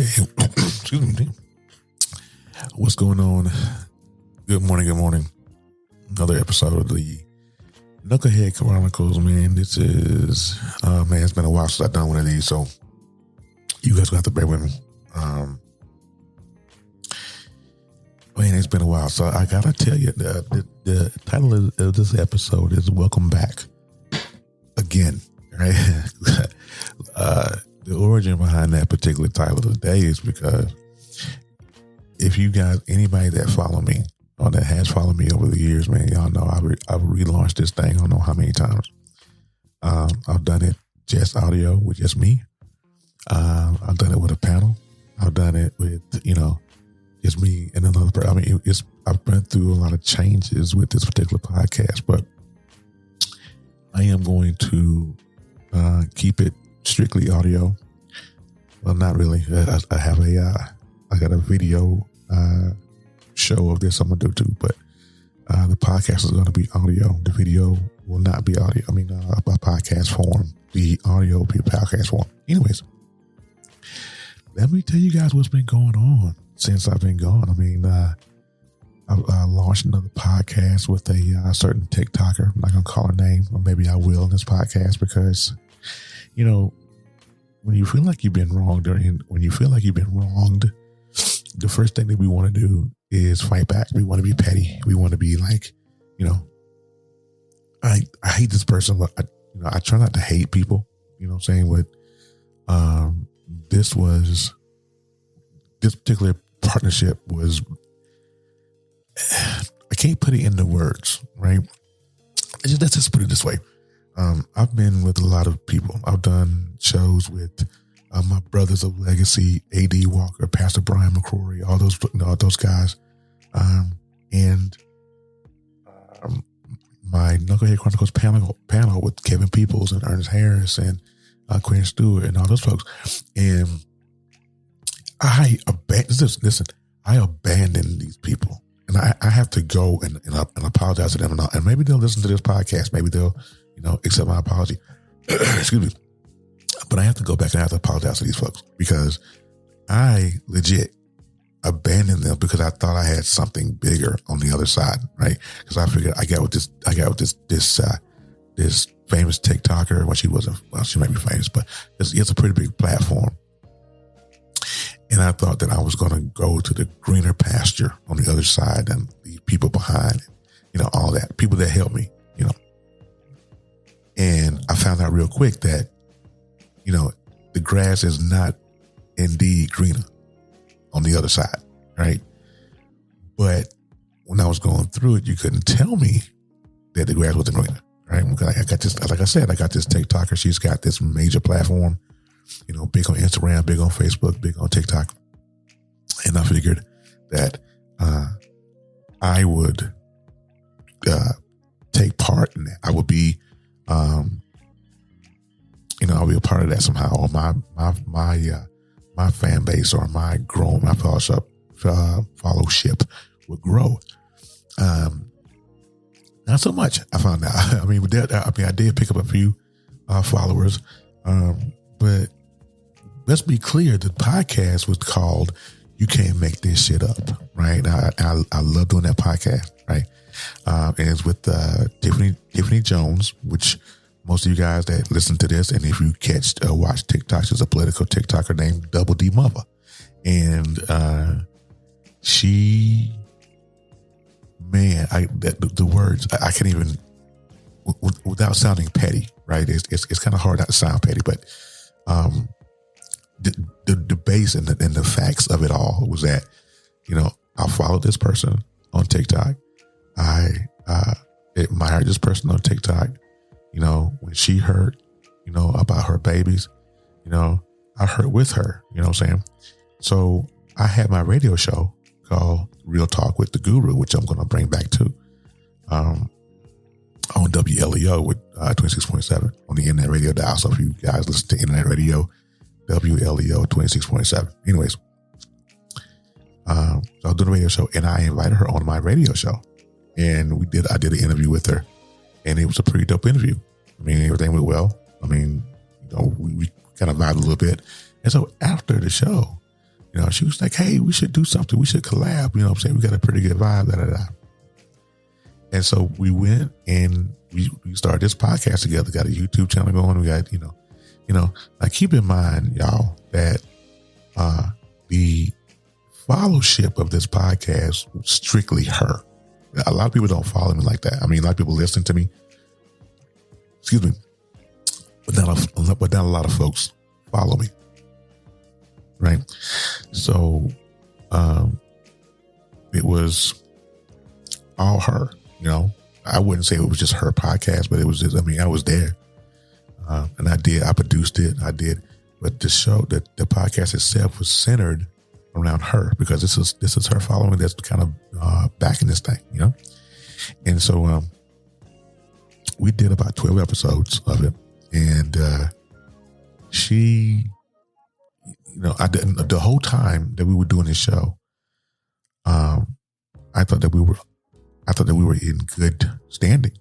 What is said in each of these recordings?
Hey, excuse me. What's going on? Good morning. Another episode of the Knucklehead Chronicles, man. This is, man, it's been a while since I've done one of these, so you guys will have to bear with me. Man, it's been a while, so I gotta tell you, the title of this episode is Welcome Back Again, right? The origin behind that particular title today is because if you guys, anybody that follow me or that has followed me over the years, man, y'all know I've relaunched this thing. I don't know how many times. I've done it just audio with just me. I've done it with a panel. I've done it with, just me and another person. I mean, I've been through a lot of changes with this particular podcast, but I am going to keep it strictly audio. Well, not really. I have I got a video show of this I'm gonna do too, but the podcast is going to be audio. The video will not be audio. I mean, a podcast form. The audio will be a podcast form. Anyways, let me tell you guys what's been going on since I've been gone. I mean, I launched another podcast with a certain TikToker. I'm not gonna call her name, or maybe I will in this podcast because, when you feel like you've been wronged, the first thing that we want to do is fight back. We want to be petty. We want to be like, I hate this person, but I try not to hate people. You know what I'm saying? But this particular partnership was, I can't put it into words, right? Let's just put it this way. I've been with a lot of people. I've done shows with my brothers of legacy, A.D. Walker, Pastor Brian McCrory, all those guys, and my Knucklehead Chronicles panel with Kevin Peoples and Ernest Harris and Quinn Stewart and all those folks. And I abandoned these people, and I have to go and apologize to them, and maybe they'll listen to this podcast. Maybe they'll accept my apology. Excuse me. But I have to go back and I have to apologize to these folks because I legit abandoned them because I thought I had something bigger on the other side, right? Because I figured I got with this famous TikToker. Well, she might be famous, but it's a pretty big platform. And I thought that I was going to go to the greener pasture on the other side and leave people behind, all that, people that helped me, And I found out real quick that, the grass is not indeed greener on the other side, right? But when I was going through it, you couldn't tell me that the grass wasn't greener, right? Because I got this, like I said, I got this TikToker. She's got this major platform, big on Instagram, big on Facebook, big on TikTok. And I figured that I would take part in that. I would be, I'll be a part of that somehow, or my fan base or my fellowship would grow. Not so much, I found out. I did pick up a few followers, but let's be clear. The podcast was called "You Can't Make This Shit Up," right? I love doing that podcast, right? And it's with Tiffany Jones, which most of you guys that listen to this, and if you watch TikTok, she's a political TikToker named Double D Mother. And she, man, the words, I can't even, without sounding petty, right? It's kind of hard not to sound petty, but the base and the facts of it all was that, I followed this person on TikTok. I admired this person on TikTok. When she heard, about her babies, I heard with her, you know what I'm saying? So I had my radio show called Real Talk with the Guru, which I'm going to bring back to, on WLEO with 26.7 on the internet radio dial. So if you guys listen to internet radio, WLEO 26.7. Anyways, so I was doing a radio show and I invited her on my radio show. And I did an interview with her, and it was a pretty dope interview. I mean, everything went well. I mean, we kind of vibed a little bit. And so after the show, She was like, hey, we should do something. We should collab. You know what I'm saying? We got a pretty good vibe, da, da, da. And so we went and we started this podcast together, got a YouTube channel going. We got, now keep in mind, y'all, that the followership of this podcast was strictly her. A lot of people don't follow me like that. I mean, a lot of people listen to me. Excuse me. But not a lot of folks follow me. Right. So it was all her, I wouldn't say it was just her podcast, but it was just, I was there. And I produced it. I did. But the show, the podcast itself was centered around her because this is her following that's kind of backing this thing, And so we did about 12 episodes of it. And she, the whole time that we were doing this show, I thought that we were in good standing,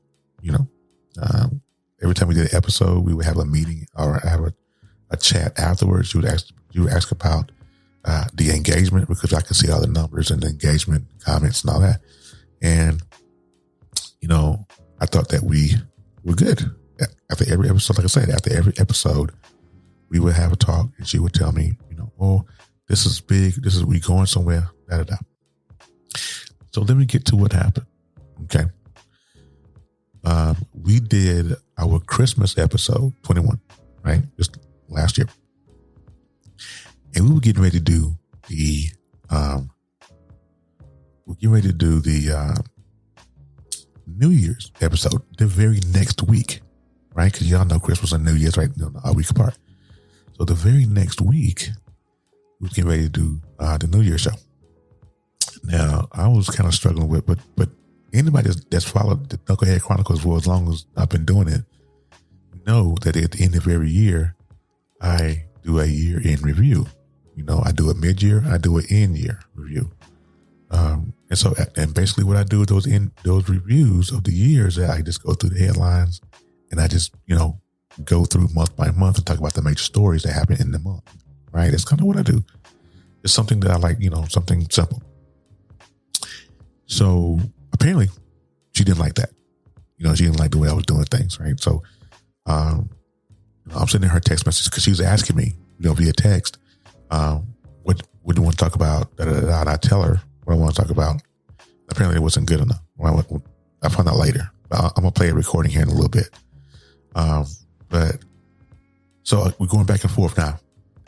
Every time we did an episode, we would have a meeting or have a chat afterwards. You would ask about the engagement because I could see all the numbers and the engagement comments and all that. And, I thought that we were good. After every episode, like I said, after every episode, we would have a talk and she would tell me, oh, this is big. We going somewhere, da, da, da. So let me get to what happened. Okay. We did our Christmas episode 21, right? Just last year. And we were getting ready to do the New Year's episode the very next week, right? Because y'all know Christmas and New Year's, right? A week apart. So the very next week, we were getting ready to do the New Year's show. Now, I was kind of struggling with, but anybody that's followed the Knucklehead Chronicles for as long as I've been doing it know that at the end of every year, I do a year in review. I do a mid-year, I do an end-year review. And basically what I do with those reviews of the years, that I just go through the headlines and I just, go through month by month and talk about the major stories that happen in the month, right? That's kind of what I do. It's something that I like, something simple. So apparently she didn't like that. She didn't like the way I was doing things, right? So I'm sending her text message because she was asking me, via text, what do you want to talk about? Da, da, da, and I tell her what I want to talk about. Apparently it wasn't good enough. I found out later. I'm going to play a recording here in a little bit. But so we're going back and forth now.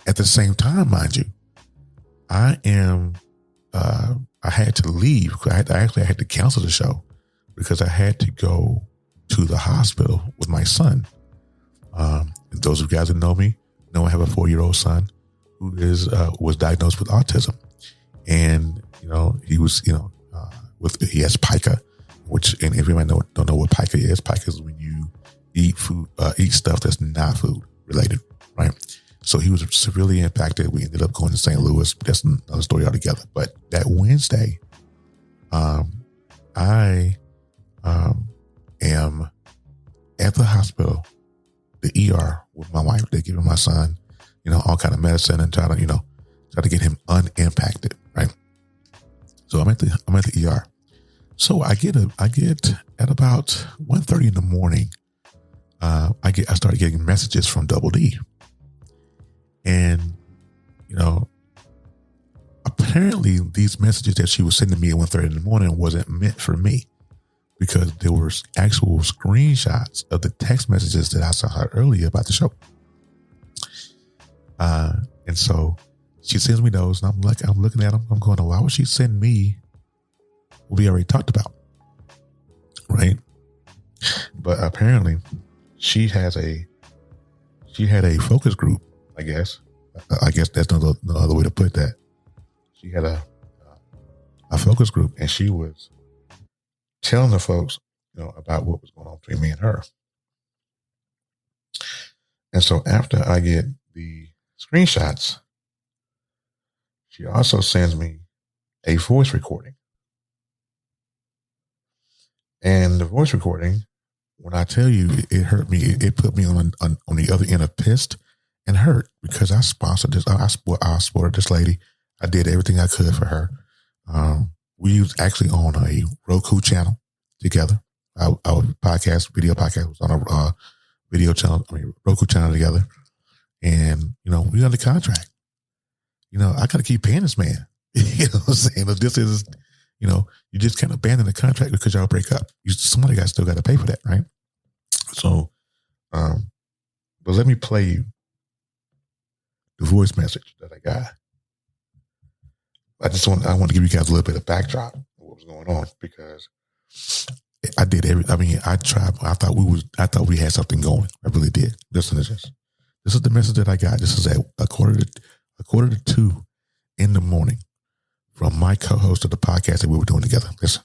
At the same time, mind you, I had to leave. I had to cancel the show because I had to go to the hospital with my son. Those of you guys that know me know I have a 4-year-old son who was diagnosed with autism, and he was he has pica, and if you don't know what pica is when you eat stuff that's not food related, right? So he was severely impacted. We ended up going to St. Louis. That's another story altogether. But that Wednesday, I am at the hospital, the ER with my wife. They're giving my son, all kind of medicine and try to get him unimpacted, right? So I'm at the ER. So I get at about 1:30 in the morning. I started getting messages from Double D. And, apparently these messages that she was sending me at 1:30 in the morning wasn't meant for me because there were actual screenshots of the text messages that I saw her earlier about the show. And so she sends me those and I'm looking at them. I'm going, why would she send me what we already talked about? Right. But apparently she had a focus group. I guess that's no other way to put that. She had a focus group and she was telling the folks, about what was going on between me and her. And so after I get the screenshots, she also sends me a voice recording. And the voice recording, when I tell you it hurt me, it put me on the other end of pissed and hurt because I sponsored this. I supported this lady. I did everything I could for her. We was actually on a Roku channel together. Our video podcast was on a Roku channel together. And, we under contract. I got to keep paying this man. You know what I'm saying? This is, you just can't abandon the contract because y'all break up. Somebody still got to pay for that, right? So, but let me play you the voice message that I got. I want to give you guys a little bit of backdrop of what was going on because I did I tried. I thought we had something going. I really did. Listen to this. This is the message that I got. This is at a quarter to 2 in the morning from my co-host of the podcast that we were doing together. Listen.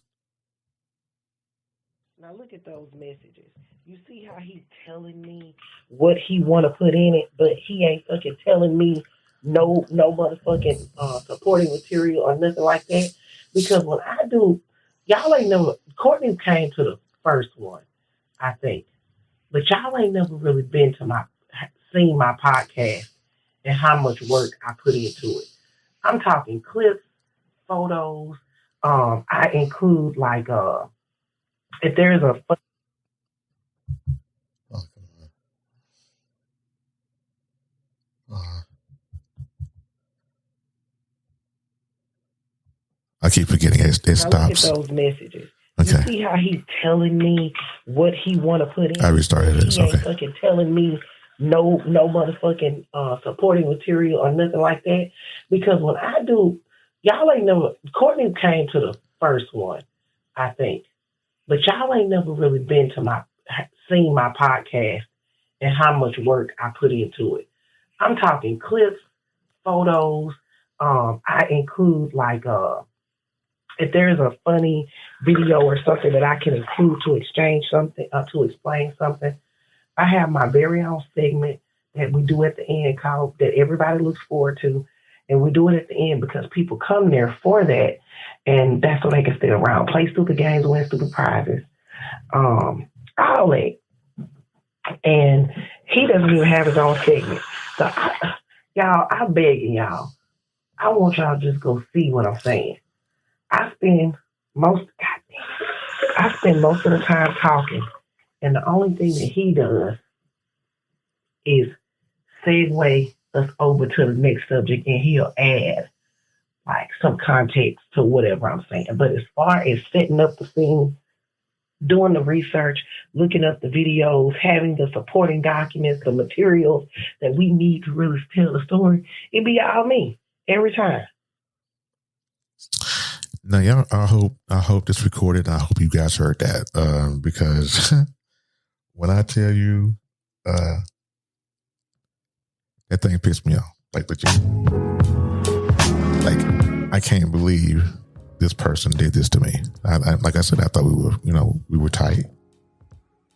Now look at those messages. You see how he's telling me what he want to put in it, but he ain't fucking telling me no motherfucking supporting material or nothing like that. Because when I do, y'all ain't never, Courtney came to the first one, I think. But y'all ain't never really seen my podcast and how much work I put into it. I'm talking clips, photos. I include if there's a I keep forgetting it stops. Look at those messages. Okay. You see how he's telling me what he want to put in? I restarted it. He ain't fucking telling me no motherfucking supporting material or nothing like that. Because when I do, y'all ain't never, Courtney came to the first one, I think. But y'all ain't never really seen my podcast and how much work I put into it. I'm talking clips, photos. I include if there's a funny video or something that I can include to exchange something, to explain something. I have my very own segment that we do at the end that everybody looks forward to. And we do it at the end because people come there for that. And that's so they can stay around, play stupid games, win stupid prizes. All that. And he doesn't even have his own segment. So I'm begging y'all. I want y'all to just go see what I'm saying. I spend most of the time talking, and the only thing that he does is segue us over to the next subject, and he'll add some context to whatever I'm saying. But as far as setting up the scene, doing the research, looking up the videos, having the supporting documents, the materials that we need to really tell the story, it'd be all me every time. Now, y'all, I hope this recorded. I hope you guys heard that because when I tell you, that thing pissed me off. I can't believe this person did this to me. Like I said, I thought we were tight.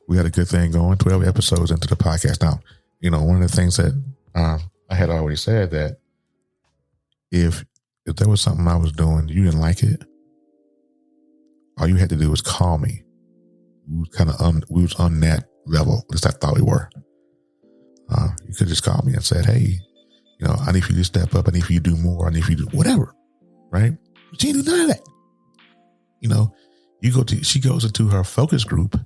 We had a good thing going. 12 episodes into the podcast. Now, one of the things that I had already said that if there was something I was doing, you didn't like it, all you had to do was call me. We was on that level. At least I thought we were. You could just call me and said, hey, I need for you to step up. I need for you to do more. I need for you to do whatever. Right? But she didn't do none of that. She goes into her focus group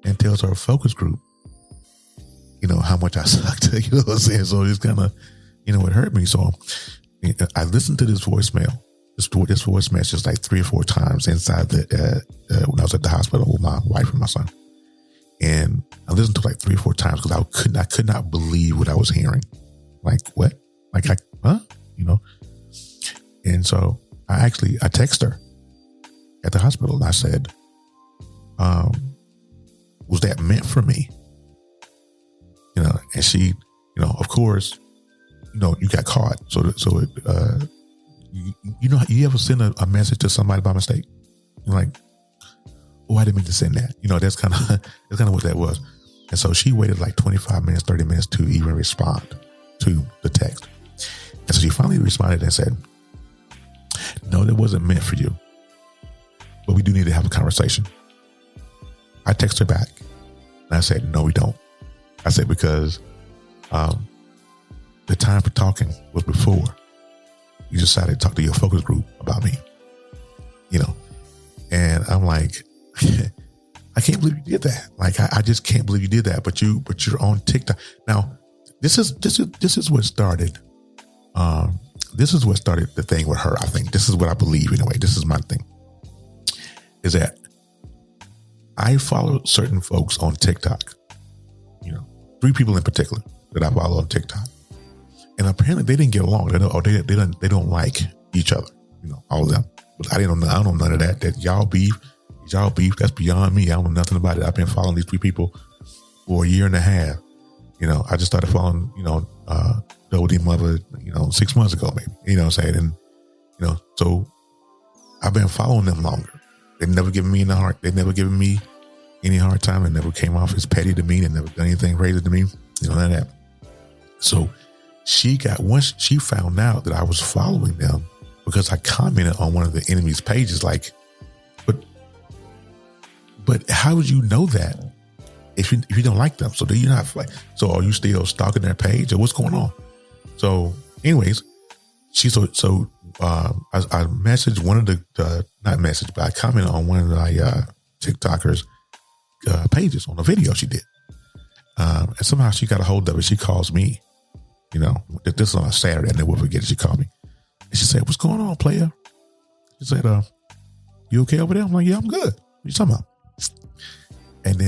and tells her focus group, how much I sucked. You know what I'm saying? So it's kind of, it hurt me. So I listened to this voicemail, this voice message 3 or 4 times inside when I was at the hospital with my wife and my son. And I listened to 3 or 4 times because I could not believe what I was hearing. What? Huh? And so I texted her at the hospital and I said, was that meant for me? And she, of course, you got caught. You ever send a message to somebody by mistake? You're like, oh, I didn't mean to send that. That's kind of what that was. And so she waited 25 minutes, 30 minutes to even respond to the text. And so she finally responded and said, no, that wasn't meant for you, but we do need to have a conversation. I texted her back and I said, no, we don't. I said, because the time for talking was before. you decided to talk to your focus group about me, and I'm like, I can't believe you did that. Like, I just can't believe you did that. But you're on TikTok now. This is what started. This is what started the thing with her. I think this is what I believe anyway. This is my thing. Is that I follow certain folks on TikTok. 3 people in particular that I follow on TikTok, and apparently they didn't get along. They don't like each other. All of them. But I don't know none of that. That y'all beef. That's beyond me. I don't know nothing about it. I've been following these 3 people for a year and a half. I just started following, Double D Mother, 6 months ago, maybe. You know what I'm saying? And, so I've been following them longer. They've never given me They've never given me any hard time. They never came off as petty to me. They never done anything crazy to me. None of that. So once she found out that I was following them because I commented on one of the enemy's pages, like, but how would you know that if you don't like them? So do you not like? So are you still stalking their page, or what's going on? So, anyways, I messaged one of the not messaged, but I commented on one of the TikTokers pages on a video she did, and somehow she got a hold of it. She calls me, this is on a Saturday. I never forget it. She called me, and she said, "What's going on, player?" She said, "You okay over there?" I'm like, "Yeah, I'm good. What you talking about?" And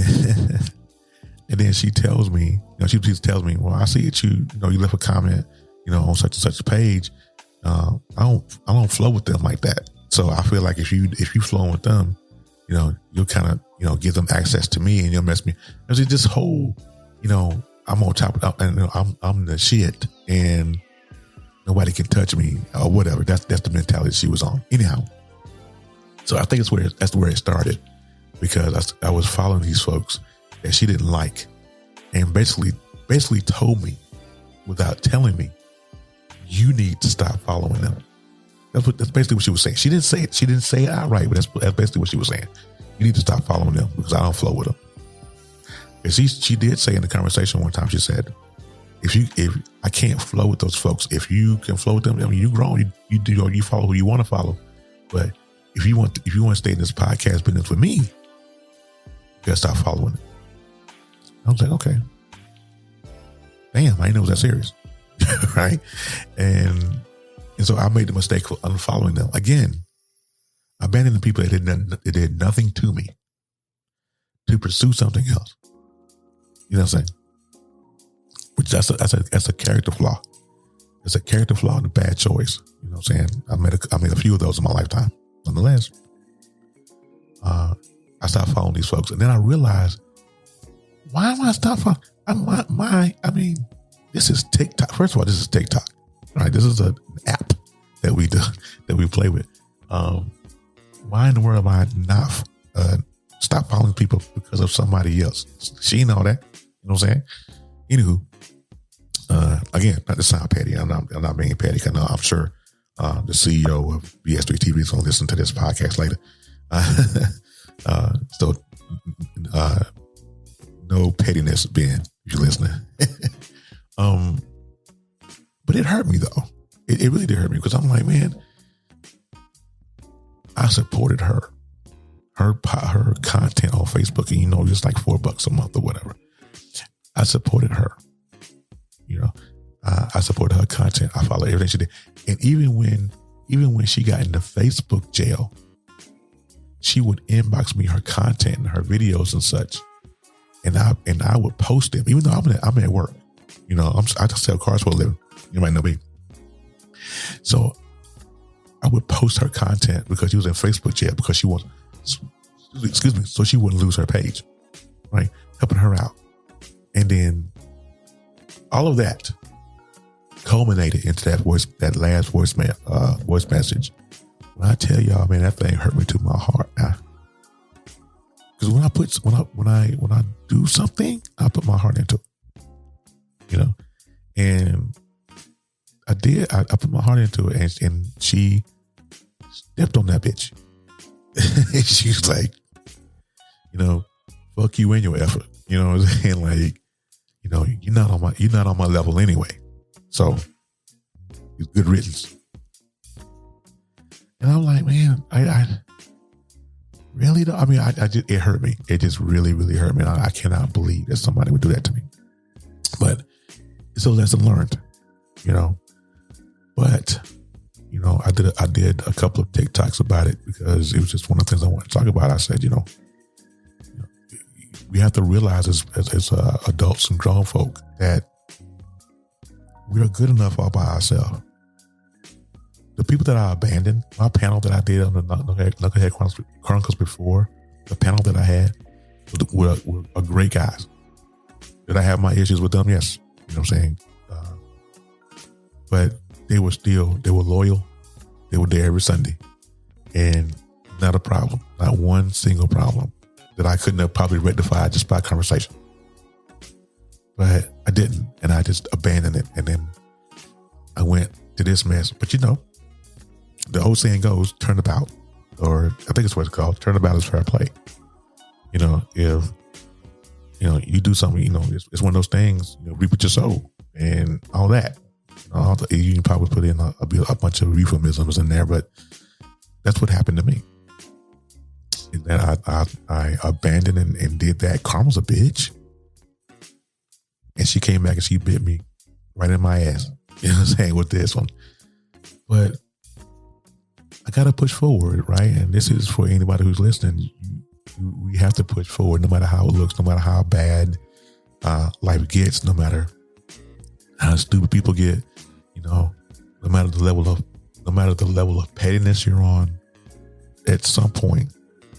then she tells me, she tells me, "Well, I see that you left a comment, on such and such a page. I don't flow with them like that. So I feel like if you flow with them, you'll kind of, give them access to me, and you'll mess me. There's this whole, I'm on top of, and I'm the shit, and nobody can touch me or whatever. That's the mentality she was on. Anyhow, so I think that's where it started, because I was following these folks that she didn't like, and basically told me without telling me, you need to stop following them. That's basically what she was saying. She didn't say it. She didn't say it outright, but that's basically what she was saying. You need to stop following them because I don't flow with them. And she did say in the conversation one time, she said, if I can't flow with those folks, if you can flow with them, I mean, you grown, you follow who you want to follow. But if you want to stay in this podcast business with me, you gotta stop following it. I was like, okay. Damn, I didn't know it was that serious. Right? And so I made the mistake of unfollowing them. Again, abandoning the people that did nothing to me to pursue something else. You know what I'm saying? Which that's a character flaw. It's a character flaw and a bad choice. You know what I'm saying? I made a few of those in my lifetime. Nonetheless, I stopped following these folks. And then I realized, why am I stop following? This is TikTok. First of all, this is TikTok, right? This is an app that we play with. Why in the world am I not stop following people because of somebody else? She know that. You know what I'm saying? Anywho, again, not to sound petty. I'm not being petty, because I'm sure the CEO of BS3 TV is going to listen to this podcast later. So, no pettiness, Ben, if you're listening. But it hurt me though. It really did hurt me, because I'm like, man, I supported her content on Facebook, and just like $4 a month or whatever. I supported her. I supported her content. I followed everything she did, and even when she got into Facebook jail, she would inbox me her content and her videos and such, and I would post them, even though I'm at work. I just sell cars for a living. You might know me. So I would post her content because she was in Facebook jail, because she was, so she wouldn't lose her page, right? Helping her out. And then all of that culminated into that last voice message. When I tell y'all, man, that thing hurt me to my heart. Because when I do something, I put my heart into it. And I did. I put my heart into it, and she stepped on that bitch. And she was like, fuck you and your effort. You know what I'm saying? Like, you're not on my level anyway. So it's good riddance. And I'm like, man, I really don't. I mean, I just, it hurt me. It just really, really hurt me. I cannot believe that somebody would do that to me. But it's a lesson learned, you know. But, you know, I did a couple of TikToks about it because it was just one of the things I wanted to talk about. I said, you know, we have to realize as adults and grown folk that we are good enough all by ourselves. The people that I abandoned, my panel that I did on the Knucklehead Chronicles before, the panel that I had were great guys. Did I have my issues with them? Yes. You know what I'm saying? But they were loyal. They were there every Sunday. And not a problem. Not one single problem that I couldn't have probably rectified just by conversation. But I didn't. And I just abandoned it. And then I went to this mess. But you know, the old saying goes, turnabout, or I think it's what it's called. Turnabout is fair play. You know, if, you know, you do something, you know, it's one of those things, you know, reap what you sow and all that. You can probably put in a bunch of euphemisms in there, but that's what happened to me. Is that I abandoned and did that. Karma's a bitch. And she came back and she bit me right in my ass. You know what I'm saying? With this one. But I got to push forward, right? And this is for anybody who's listening. We have to push forward no matter how it looks, no matter how bad life gets, no matter how stupid people get, you know, no matter the level of pettiness you're on, at some point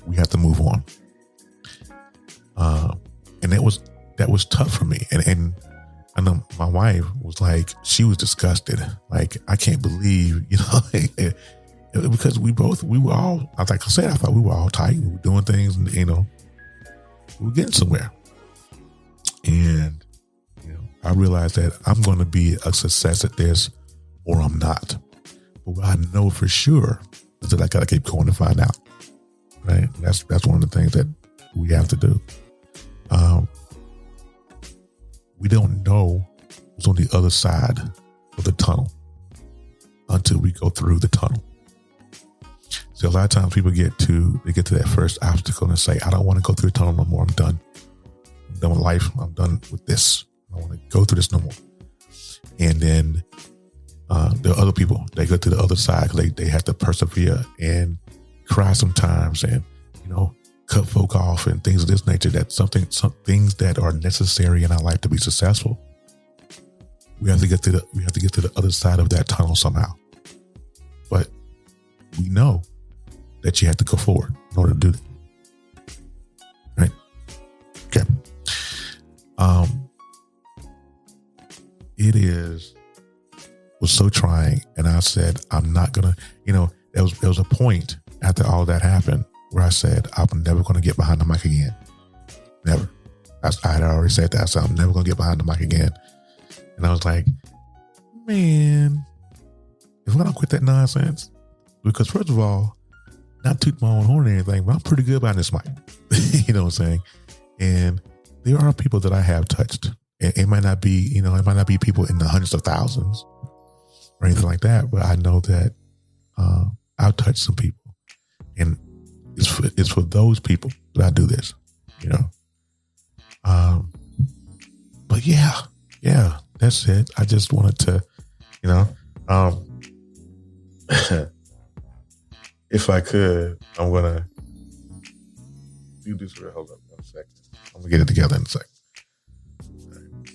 we have to move on. And that was tough for me. And I know my wife was like, she was disgusted. Like, I can't believe, you know, because we were all, like I said, I thought we were all tight. We were doing things, and, you know, we were getting somewhere. And, you know, I realized that I'm going to be a success at this or I'm not. But what I know for sure is that I got to keep going to find out. Right? That's one of the things that we have to do. We don't know what's on the other side of the tunnel until we go through the tunnel. So a lot of times people get to that first obstacle and say, I don't want to go through the tunnel no more. I'm done. I'm done with life. I'm done with this. I don't want to go through this no more. And then there are other people, they go to the other side because they have to persevere and cry sometimes and, you know, cut folk off and things of this nature. That some things that are necessary in our life to be successful. We have to get to the other side of that tunnel somehow. But we know that you have to go forward in order to do that. Right? Okay. It was so trying. And I said, I'm not going to, you know, there was a point after all that happened where I said, I'm never going to get behind the mic again. Never. I had already said that. I said, I'm never going to get behind the mic again. And I was like, man, if I don't quit that nonsense, because first of all, not toot my own horn or anything, but I'm pretty good behind this mic. You know what I'm saying? And there are people that I have touched. It might not be, you know, it might not be people in the hundreds of thousands or anything like that, but I know that I've touched some people. And it's for those people that I do this, you know. But yeah, that's it. I just wanted to, you know, if I could, I'm gonna do this real. Hold up 1 second. I'm gonna get it together in a second. Right.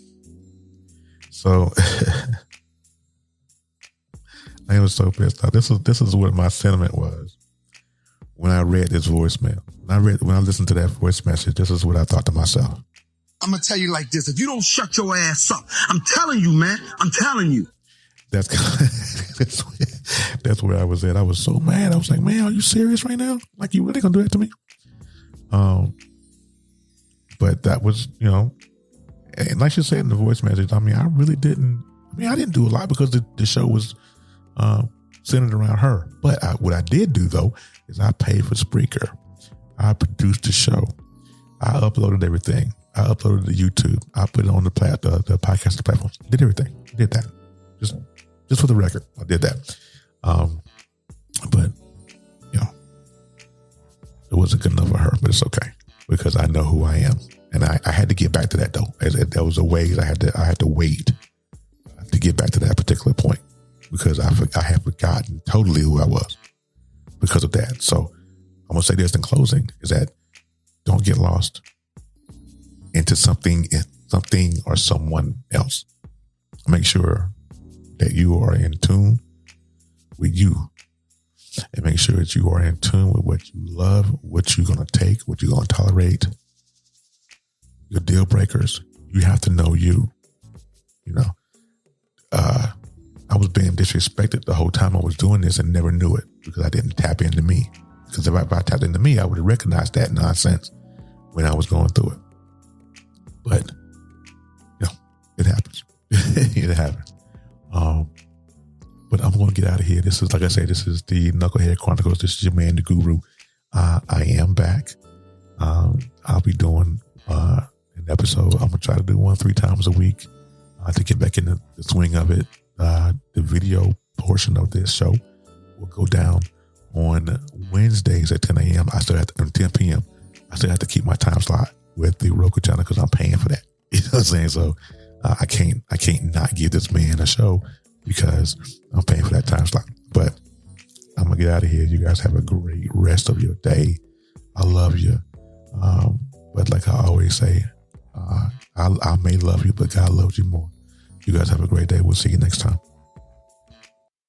So I was so pissed off. This is what my sentiment was when I read this voicemail. When I listened to that voice message, this is what I thought to myself. I'm going to tell you like this. If you don't shut your ass up, I'm telling you, man. I'm telling you. That's where I was at. I was so mad. I was like, man, are you serious right now? Like, you really going to do that to me? But that was, you know, and like you said in the voice message, I mean, I didn't do a lot because the show was centered around her. But what I did do, though, is I paid for Spreaker. I produced the show. I uploaded everything. I uploaded it to YouTube. I put it on the podcasting platform. Did everything. Did that. Just for the record, I did that. But wasn't good enough for her, but it's okay because I know who I am. And I had to get back to that though. There was a ways I had to wait to get back to that particular point because I had forgotten totally who I was because of that. So I'm going to say this in closing is that don't get lost into something or someone else. Make sure that you are in tune with you and make sure that you are in tune with what you love, what you're going to take, what you're going to tolerate, your deal breakers. You have to know you. You know, I was being disrespected the whole time I was doing this and never knew it because I didn't tap into me. Because if I tapped into me, I would have recognized that nonsense when I was going through it. But, you know, it happens. It happens. But I'm going to get out of here. This is, like I say, this is the Knucklehead Chronicles. This is your man, the Guru. I am back. I'll be doing an episode. I'm going to try to do 1-3 times a week to get back in the swing of it. The video portion of this show will go down on Wednesdays at 10 a.m. I still have to, 10 p.m. I still have to keep my time slot with the Roku channel because I'm paying for that. You know what I'm saying? So I can't not give this man a show because I'm paying for that time slot. But I'm gonna get out of here. You guys have a great rest of your day. I love you. But like I always say, I may love you, but God loves you more. You guys have a great day. We'll see you next time.